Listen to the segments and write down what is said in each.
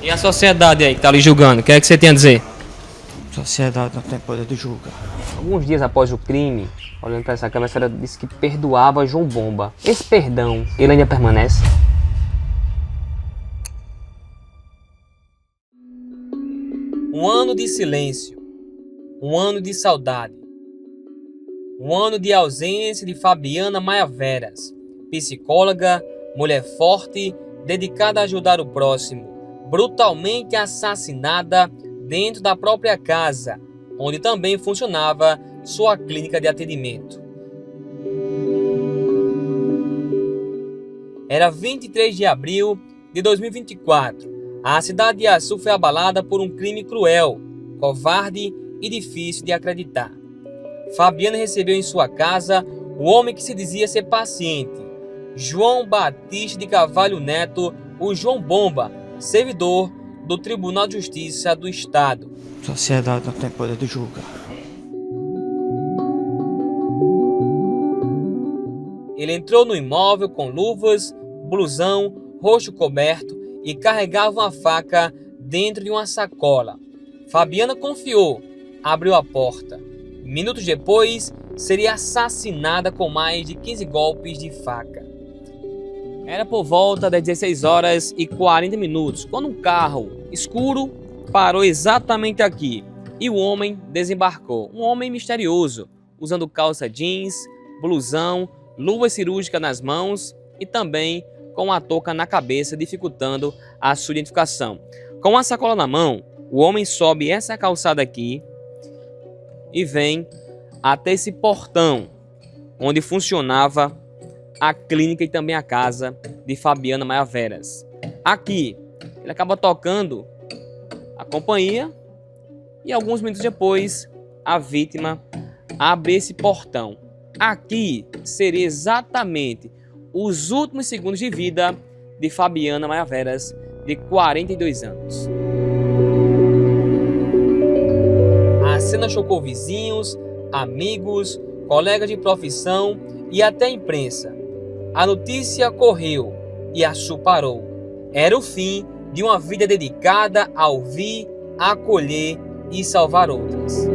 E a sociedade aí que tá ali julgando, o que é que você tem a dizer? A sociedade não tem poder de julgar. Alguns dias após o crime, olhando para essa câmera, a senhora disse que perdoava João Bomba. Esse perdão, ele ainda permanece? Um ano de silêncio, um ano de saudade, um ano de ausência de Fabiana Maia Veras, psicóloga, mulher forte, dedicada a ajudar o próximo, brutalmente assassinada dentro da própria casa, onde também funcionava sua clínica de atendimento. Era 23 de abril de 2024. A cidade de Açu foi abalada por um crime cruel, covarde e difícil de acreditar. Fabiana recebeu em sua casa o homem que se dizia ser paciente, João Batista de Carvalho Neto, o João Bomba, servidor do Tribunal de Justiça do Estado. A sociedade não tem poder de julgar. Ele entrou no imóvel com luvas, blusão, rosto coberto e carregava uma faca dentro de uma sacola. Fabiana confiou, abriu a porta. Minutos depois, seria assassinada com mais de 15 golpes de faca. Era por volta das 16 horas e 40 minutos, quando um carro escuro parou exatamente aqui e o homem desembarcou. Um homem misterioso, usando calça jeans, blusão, luvas cirúrgicas nas mãos e também com uma touca na cabeça, dificultando a sua identificação. Com a sacola na mão, o homem sobe essa calçada aqui e vem até esse portão, onde funcionava a clínica e também a casa de Fabiana Maia Veras. Aqui, ele acaba tocando a campainha e alguns minutos depois, a vítima abre esse portão. Aqui seria exatamente os últimos segundos de vida de Fabiana Maia Veras, de 42 anos. A cena chocou vizinhos, amigos, colegas de profissão e até a imprensa. A notícia correu e Açu parou. Era o fim de uma vida dedicada a ouvir, acolher e salvar outras.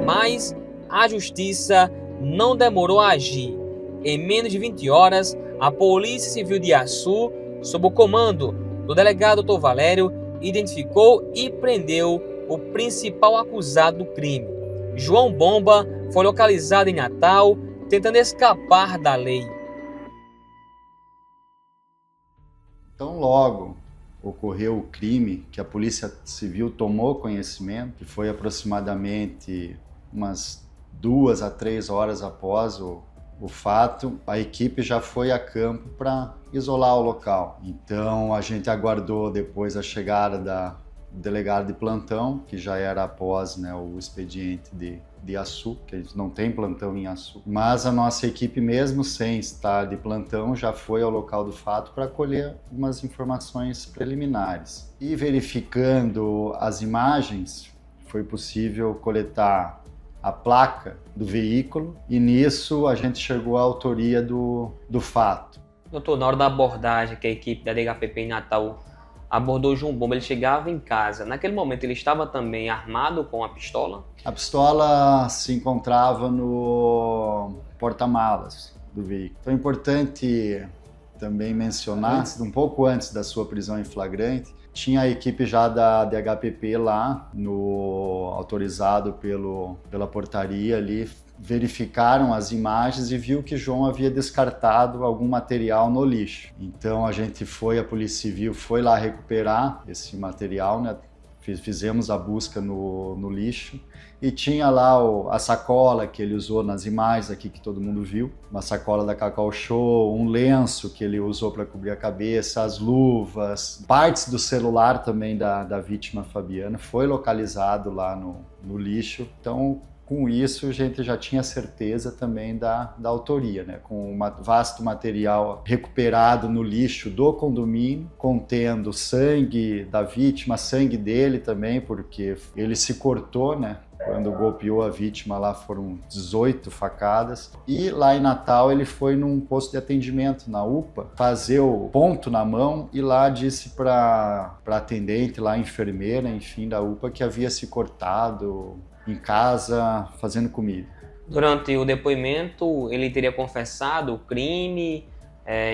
Mas a justiça não demorou a agir. Em menos de 20 horas, a Polícia Civil de Açu, sob o comando do delegado Dr. Valério, identificou e prendeu o principal acusado do crime. João Bomba foi localizado em Natal, tentando escapar da lei. Então, logo ocorreu o crime, que a Polícia Civil tomou conhecimento, que foi aproximadamente umas 2 a 3 horas após o fato, a equipe já foi a campo para isolar o local. Então a gente aguardou depois a chegada do delegado de plantão, que já era após, né, o expediente de Açu, que a gente não tem plantão em Açu. Mas a nossa equipe, mesmo sem estar de plantão, já foi ao local do fato para colher algumas informações preliminares. E verificando as imagens, foi possível coletar a placa do veículo e nisso a gente chegou à autoria do fato. Doutor, na hora da abordagem que a equipe da DHPP em Natal abordou o João Bomba, ele chegava em casa. Naquele momento ele estava também armado com a pistola? A pistola se encontrava no porta-malas do veículo. Então é importante também mencionar, um pouco antes da sua prisão em flagrante, tinha a equipe já da DHPP lá, autorizado pela portaria ali, verificaram as imagens e viu que João havia descartado algum material no lixo. Então a Polícia Civil foi lá recuperar esse material, né? Fizemos a busca no lixo e tinha lá a sacola que ele usou nas imagens aqui que todo mundo viu, uma sacola da Cacau Show, um lenço que ele usou para cobrir a cabeça, as luvas, partes do celular também da vítima Fabiana foi localizado lá no lixo. Então, com isso, a gente já tinha certeza também da autoria, né? Com um vasto material recuperado no lixo do condomínio, contendo sangue da vítima, sangue dele também, porque ele se cortou, né? Quando golpeou a vítima lá foram 18 facadas. E lá em Natal ele foi num posto de atendimento na UPA fazer o ponto na mão e lá disse para atendente, lá enfermeira, enfim, da UPA que havia se cortado em casa fazendo comida. Durante o depoimento ele teria confessado o crime.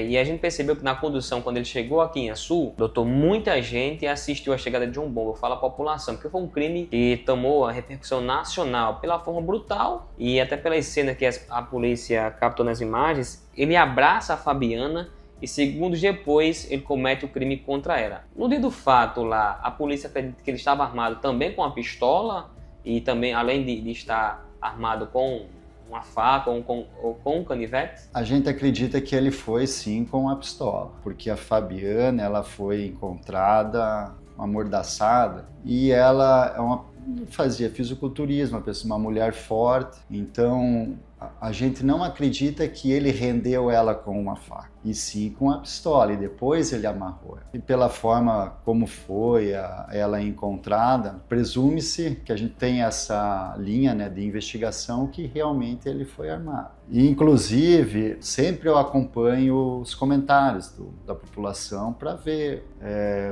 E a gente percebeu que na condução, quando ele chegou aqui em Açu, doutor, muita gente assistiu a chegada de João Bomba. Eu falo a população, porque foi um crime que tomou a repercussão nacional pela forma brutal e até pelas cenas que a polícia captou nas imagens. Ele abraça a Fabiana e segundos depois ele comete o crime contra ela. No dia do fato lá, a polícia acredita que ele estava armado também com a pistola e também, além de estar armado com uma faca ou com um canivete? A gente acredita que ele foi sim com a pistola, porque a Fabiana ela foi encontrada amordaçada e ela fazia fisiculturismo, uma mulher forte, então a gente não acredita que ele rendeu ela com uma faca, e sim com a pistola, e depois ele amarrou ela. E pela forma como foi ela encontrada, presume-se que a gente tem essa linha, né, de investigação que realmente ele foi armado. E inclusive, sempre eu acompanho os comentários da população para ver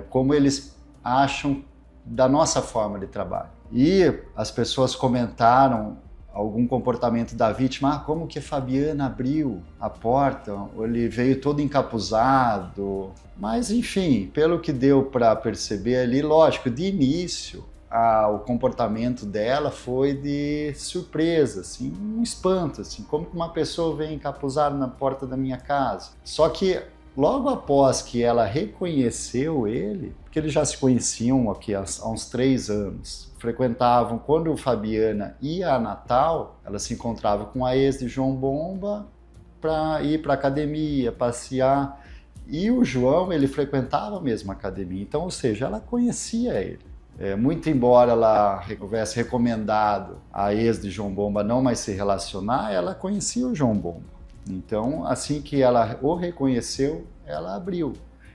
como eles acham da nossa forma de trabalho. E as pessoas comentaram algum comportamento da vítima, como que a Fabiana abriu a porta, ele veio todo encapuzado, mas enfim, pelo que deu para perceber ali, lógico, de início, o comportamento dela foi de surpresa, assim, um espanto, assim, como que uma pessoa vem encapuzada na porta da minha casa. Só que logo após que ela reconheceu ele, porque eles já se conheciam aqui há uns 3 anos, frequentavam, quando Fabiana ia a Natal, ela se encontrava com a ex de João Bomba para ir para a academia, passear, e o João, ele frequentava a mesma academia, então, ou seja, ela conhecia ele. Muito embora ela houvesse recomendado a ex de João Bomba não mais se relacionar, ela conhecia o João Bomba. Então, assim que ela o reconheceu, ela abriu.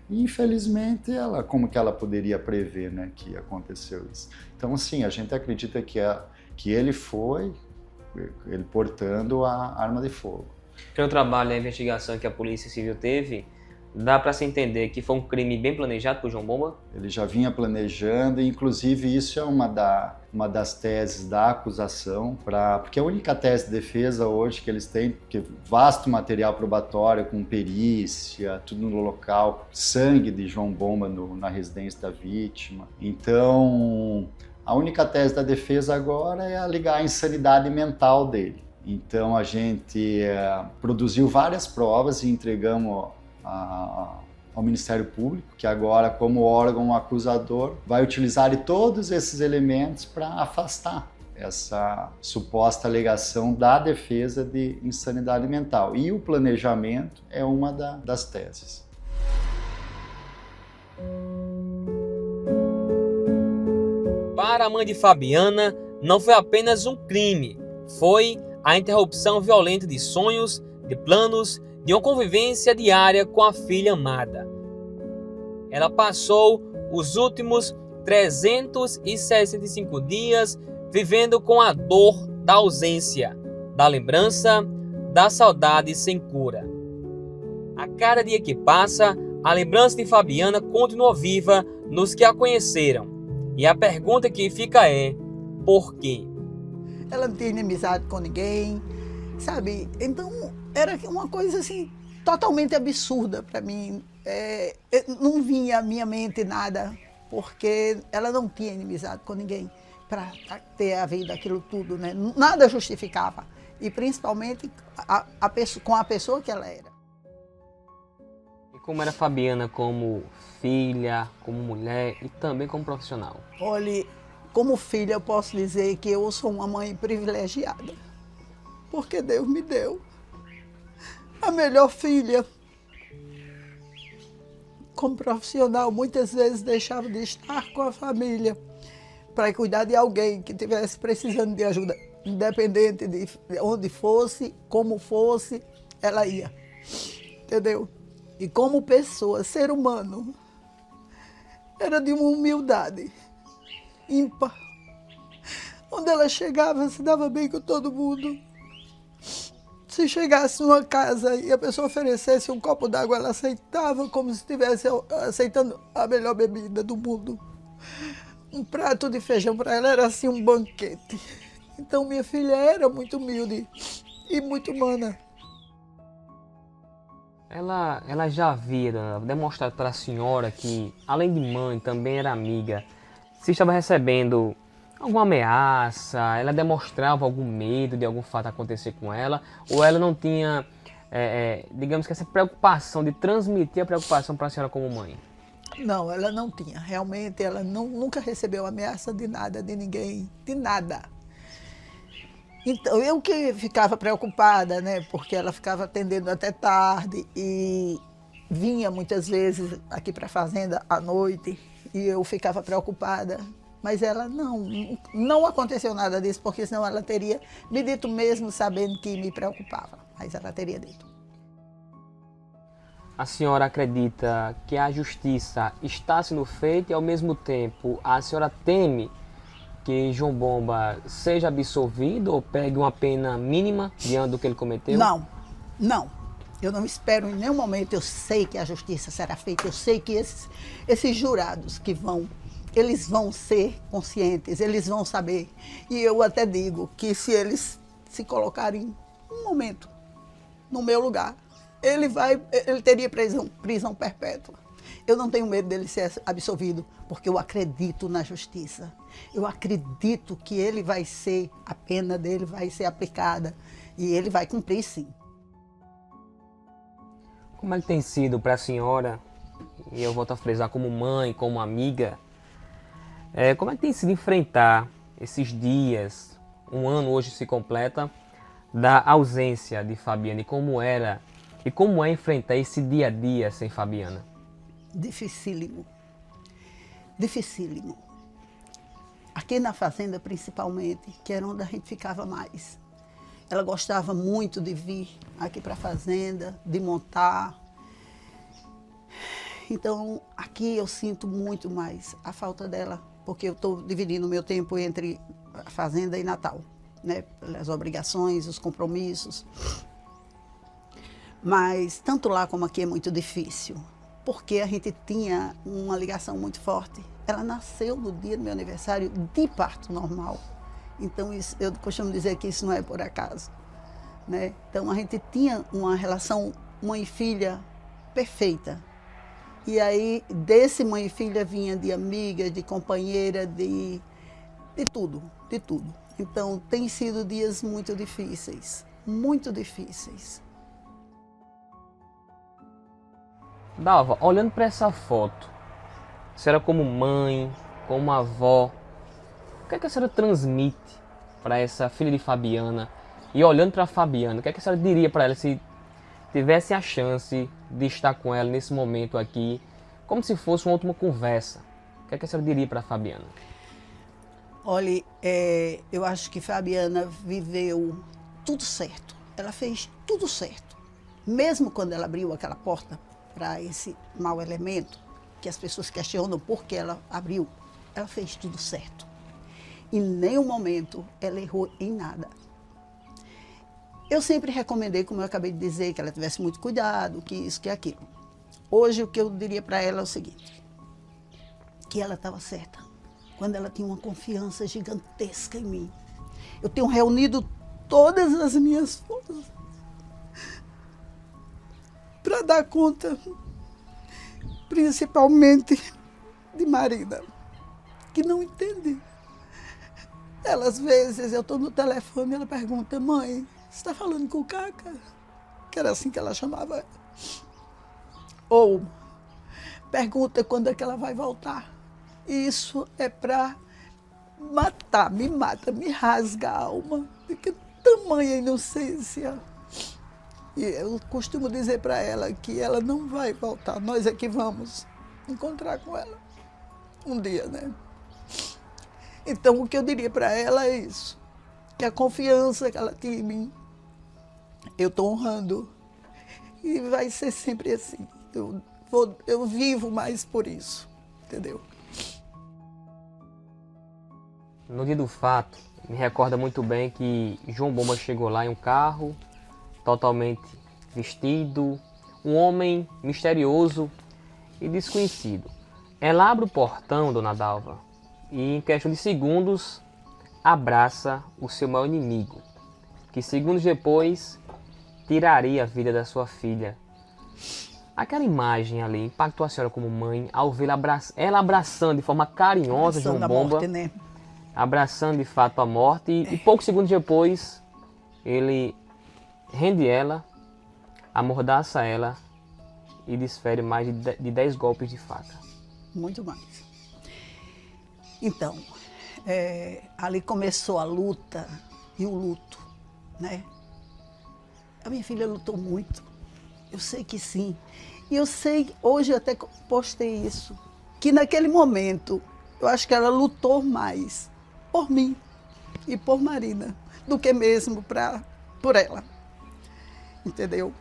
E, infelizmente, como que ela poderia prever, né, que aconteceu isso? Então, sim, a gente acredita que ele portando a arma de fogo. Pelo trabalho e a investigação que a Polícia Civil teve, dá para se entender que foi um crime bem planejado por João Bomba? Ele já vinha planejando, e inclusive isso é uma das teses da acusação, porque a única tese de defesa hoje que eles têm, porque vasto material probatório com perícia, tudo no local, sangue de João Bomba na residência da vítima. Então, a única tese da defesa agora é alegar a insanidade mental dele. Então, a gente produziu várias provas e entregamos ao Ministério Público, que agora, como órgão acusador, vai utilizar todos esses elementos para afastar essa suposta alegação da defesa de insanidade mental. E o planejamento é uma das teses. Para a mãe de Fabiana, não foi apenas um crime, foi a interrupção violenta de sonhos, de planos, de uma convivência diária com a filha amada. Ela passou os últimos 365 dias vivendo com a dor da ausência, da lembrança, da saudade sem cura. A cada dia que passa, a lembrança de Fabiana continua viva nos que a conheceram. E a pergunta que fica é: por quê? Ela não tinha inimizade com ninguém, sabe? Então, era uma coisa assim, totalmente absurda para mim. Não vinha à minha mente nada, porque ela não tinha inimizade com ninguém para ter havido aquilo tudo, né? Nada justificava, e principalmente com a pessoa que ela era. E como era Fabiana como filha, como mulher e também como profissional? Olha, como filha eu posso dizer que eu sou uma mãe privilegiada, porque Deus me deu a melhor filha. Como profissional, muitas vezes deixava de estar com a família para cuidar de alguém que estivesse precisando de ajuda, independente de onde fosse, como fosse, ela ia, entendeu? E como pessoa, ser humano, era de uma humildade ímpar. Onde ela chegava, se dava bem com todo mundo. Se chegasse numa casa e a pessoa oferecesse um copo d'água, ela aceitava como se estivesse aceitando a melhor bebida do mundo. Um prato de feijão para ela era assim um banquete. Então minha filha era muito humilde e muito humana. Ela já havia demonstrado para a senhora que, além de mãe, também era amiga. Se estava recebendo alguma ameaça, ela demonstrava algum medo de algum fato acontecer com ela, ou ela não tinha, digamos que essa preocupação de transmitir a preocupação para a senhora como mãe? Não, ela não tinha. Realmente, ela nunca recebeu ameaça de nada, de ninguém, de nada. Então, eu que ficava preocupada, né? Porque ela ficava atendendo até tarde e vinha muitas vezes aqui para a fazenda à noite e eu ficava preocupada. Mas ela não aconteceu nada disso, porque senão ela teria me dito mesmo sabendo que me preocupava. Mas ela teria dito. A senhora acredita que a justiça está sendo feita e, ao mesmo tempo, a senhora teme que João Bomba seja absolvido ou pegue uma pena mínima diante do que ele cometeu? Não. Eu não espero em nenhum momento. Eu sei que a justiça será feita. Eu sei que esses jurados que eles vão ser conscientes, eles vão saber. E eu até digo que se eles se colocarem um momento no meu lugar, ele teria prisão perpétua. Eu não tenho medo dele ser absolvido, porque eu acredito na justiça. Eu acredito que a pena dele vai ser aplicada e ele vai cumprir, sim. Como é que tem sido para a senhora, e eu volto a frisar como mãe, como amiga, como é que tem sido enfrentar esses dias, um ano hoje se completa, da ausência de Fabiana, e como é enfrentar esse dia a dia sem Fabiana? Dificílimo. Dificílimo. Aqui na fazenda, principalmente, que era onde a gente ficava mais. Ela gostava muito de vir aqui para a fazenda, de montar. Então, aqui eu sinto muito mais a falta dela, porque eu estou dividindo o meu tempo entre a fazenda e Natal, né? As obrigações, os compromissos. Mas tanto lá como aqui é muito difícil, porque a gente tinha uma ligação muito forte. Ela nasceu no dia do meu aniversário de parto normal. Então, eu costumo dizer que isso não é por acaso, né? Então, a gente tinha uma relação mãe e filha perfeita. E aí, desse mãe e filha vinha de amiga, de companheira, de tudo, de tudo. Então, tem sido dias muito difíceis, muito difíceis. Dalva, olhando para essa foto, a senhora como mãe, como avó, o que é que a senhora transmite para essa filha de Fabiana? E olhando para a Fabiana, o que é que a senhora diria para ela se tivesse a chance de estar com ela nesse momento aqui, como se fosse uma última conversa? O que é que a senhora diria para a Fabiana? Olha, eu acho que Fabiana viveu tudo certo. Ela fez tudo certo. Mesmo quando ela abriu aquela porta para esse mau elemento, que as pessoas questionam por que ela abriu, ela fez tudo certo. Em nenhum momento ela errou em nada. Eu sempre recomendei, como eu acabei de dizer, que ela tivesse muito cuidado, que isso, que aquilo. Hoje o que eu diria para ela é o seguinte, que ela estava certa, quando ela tinha uma confiança gigantesca em mim. Eu tenho reunido todas as minhas forças para dar conta, principalmente de Marina, que não entende. Ela, às vezes, eu estou no telefone e ela pergunta, mãe, você está falando com o Caca? Que era assim que ela chamava ela. Ou pergunta quando é que ela vai voltar. Isso é para matar, me mata, me rasga a alma. De que tamanha inocência. E eu costumo dizer para ela que ela não vai voltar, nós é que vamos encontrar com ela um dia, né? Então, o que eu diria para ela é isso, que a confiança que ela tinha em mim, eu estou honrando. E vai ser sempre assim. Eu vivo mais por isso, entendeu? No dia do fato, me recorda muito bem que João Bomba chegou lá em um carro, totalmente vestido, um homem misterioso e desconhecido. Ela abre o portão, Dona Dalva, e em questão de segundos abraça o seu maior inimigo, que segundos depois tiraria a vida da sua filha. Aquela imagem ali impactou a senhora como mãe ao vê-la ela abraçando de forma carinhosa João Bomba, morte, né? abraçando de fato a morte e poucos segundos depois ele rende ela, amordaça ela e desfere mais de 10 golpes de faca. Muito mais. Então, ali começou a luta e o luto, né? A minha filha lutou muito, eu sei que sim. E eu sei, hoje eu até postei isso, que naquele momento eu acho que ela lutou mais por mim e por Marina do que mesmo por ela, entendeu?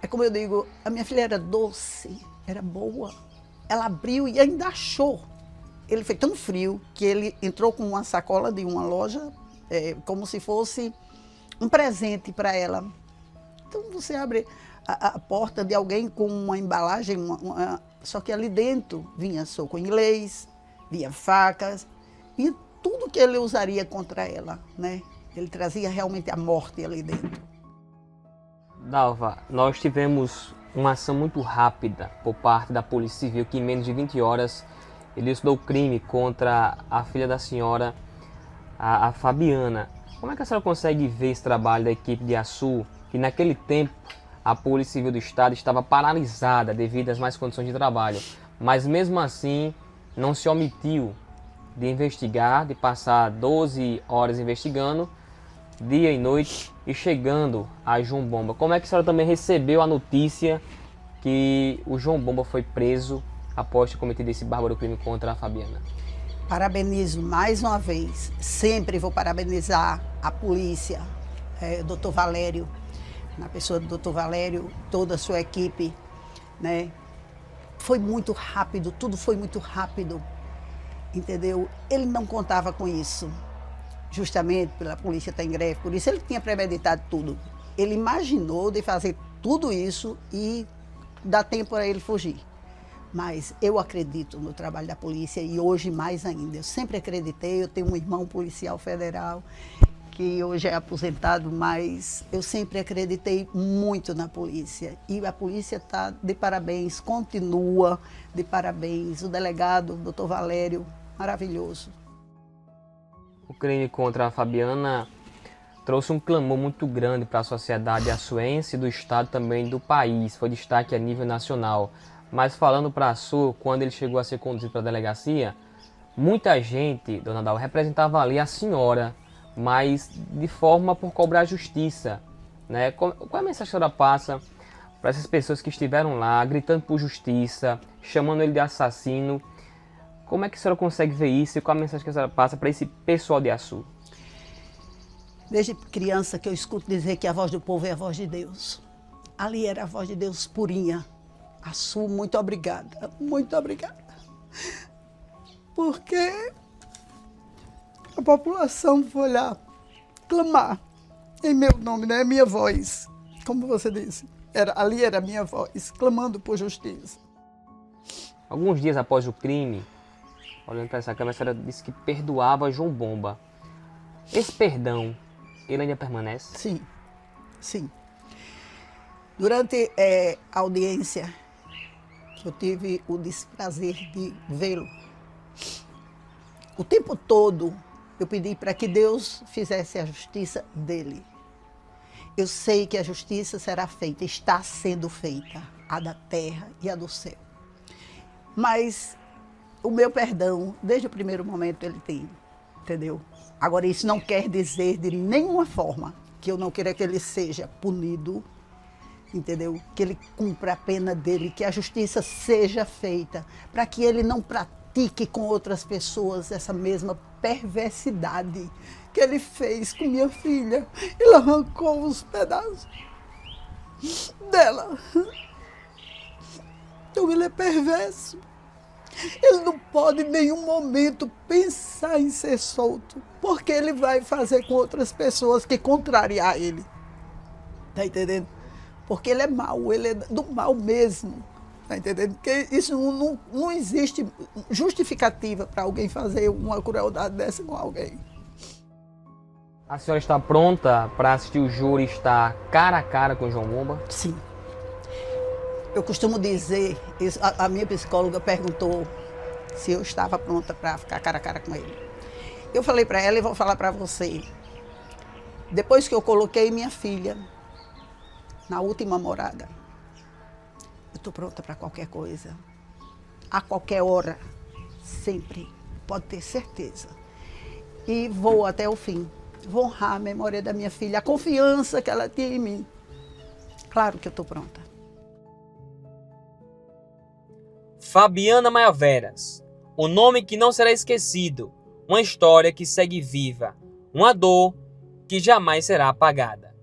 É como eu digo, a minha filha era doce, era boa. Ela abriu e ainda achou. Ele foi tão frio que ele entrou com uma sacola de uma loja, como se fosse um presente para ela. Então você abre a porta de alguém com uma embalagem, só que ali dentro vinha soco inglês, vinha facas, e tudo que ele usaria contra ela, né? Ele trazia realmente a morte ali dentro. Dalva, nós tivemos uma ação muito rápida por parte da Polícia Civil, que em menos de 20 horas elucidou o crime contra a filha da senhora, a Fabiana. Como é que a senhora consegue ver esse trabalho da equipe de Açu, que naquele tempo a Polícia Civil do Estado estava paralisada devido às más condições de trabalho, mas mesmo assim não se omitiu de investigar, de passar 12 horas investigando, dia e noite, e chegando a João Bomba? Como é que a senhora também recebeu a notícia que o João Bomba foi preso após ter cometido esse bárbaro crime contra a Fabiana? Parabenizo mais uma vez, sempre vou parabenizar a polícia, Dr. Valério, na pessoa do Dr. Valério, toda a sua equipe, né? Foi muito rápido, tudo foi muito rápido, entendeu? Ele não contava com isso, justamente pela polícia estar em greve, por isso ele tinha premeditado tudo. Ele imaginou de fazer tudo isso e dar tempo para ele fugir. Mas eu acredito no trabalho da polícia e hoje mais ainda. Eu sempre acreditei, eu tenho um irmão policial federal que hoje é aposentado, mas eu sempre acreditei muito na polícia. E a polícia está de parabéns, continua de parabéns. O delegado, Dr. Valério, maravilhoso. O crime contra a Fabiana trouxe um clamor muito grande para a sociedade açuense, do estado também do país. Foi destaque a nível nacional. Mas falando para Açu, quando ele chegou a ser conduzido para a delegacia, muita gente, Dona Dalva, representava ali a senhora, mas de forma por cobrar justiça, né? Qual é a mensagem que a senhora passa para essas pessoas que estiveram lá, gritando por justiça, chamando ele de assassino? Como é que a senhora consegue ver isso e qual a mensagem que a senhora passa para esse pessoal de Açu? Desde criança que eu escuto dizer que a voz do povo é a voz de Deus. Ali era a voz de Deus purinha. Açu, muito obrigada, muito obrigada. Porque a população foi lá clamar em meu nome, né? Minha voz, como você disse. Ali era a minha voz, clamando por justiça. Alguns dias após o crime, olhando para essa câmera, a senhora disse que perdoava João Bomba. Esse perdão, ele ainda permanece? Sim, sim. Durante a audiência, eu tive o desprazer de vê-lo. O tempo todo eu pedi para que Deus fizesse a justiça dele. Eu sei que a justiça será feita, está sendo feita, a da terra e a do céu. Mas o meu perdão, desde o primeiro momento, ele tem, entendeu? Agora, isso não quer dizer de nenhuma forma que eu não queira que ele seja punido, entendeu? Que ele cumpra a pena dele, que a justiça seja feita, para que ele não pratique com outras pessoas essa mesma perversidade que ele fez com minha filha. Ele arrancou os pedaços dela. Então ele é perverso. Ele não pode em nenhum momento pensar em ser solto, porque ele vai fazer com outras pessoas que contrariar ele. Tá entendendo? Porque ele é mau, ele é do mal mesmo. Tá entendendo? Porque isso não existe justificativa para alguém fazer uma crueldade dessa com alguém. A senhora está pronta para assistir o júri estar cara a cara com o João Mumba? Sim. Eu costumo dizer, a minha psicóloga perguntou se eu estava pronta para ficar cara a cara com ele. Eu falei para ela e vou falar para você. Depois que eu coloquei minha filha na última morada, eu estou pronta para qualquer coisa. A qualquer hora, sempre, pode ter certeza. E vou até o fim. Vou honrar a memória da minha filha, a confiança que ela tinha em mim. Claro que eu estou pronta. Fabiana Maiaveras, o nome que não será esquecido, uma história que segue viva, uma dor que jamais será apagada.